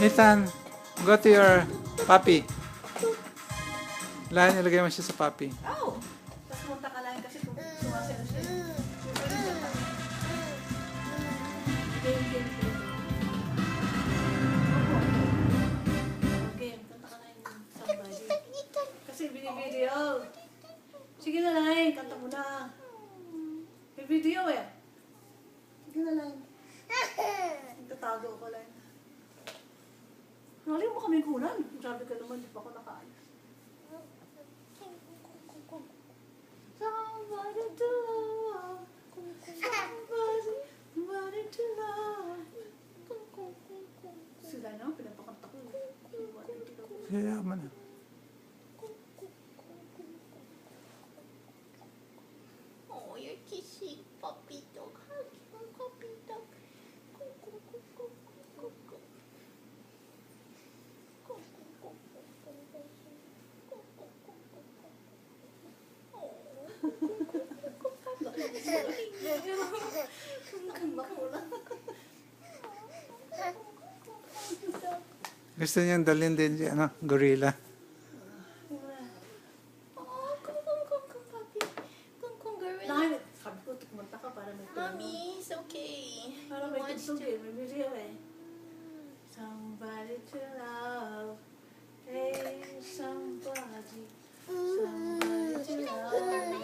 Ethan, go to your puppy. Lahat nilagay mo siya sa puppy. Oh! Tapos munta ka lang kasi kung sumasaya siya. Game. Game, kanta ka lang yung somebody. Kasi binibideo. Sige na lang, kanta mo na. May video eh. Sige na lang. Tatago ko lang. Nali mo kami kunan. Sabi ka naman, di pa ako nakaayos. Somebody to love. Somebody to love. Sila na, pinapakanta ko. Kaya mo na. Oh, you're kissing puppy dog. Hug your puppy dog. Gusto niyang dalhin din si gorilla. Oh, puppy. Gorilla. Nakakit. Sabi ko, tumunta ka para may tulong. Mommy, it's okay. Para He may wants tugtog to. eh. May video eh. Somebody to love. Hey, somebody. Somebody to love.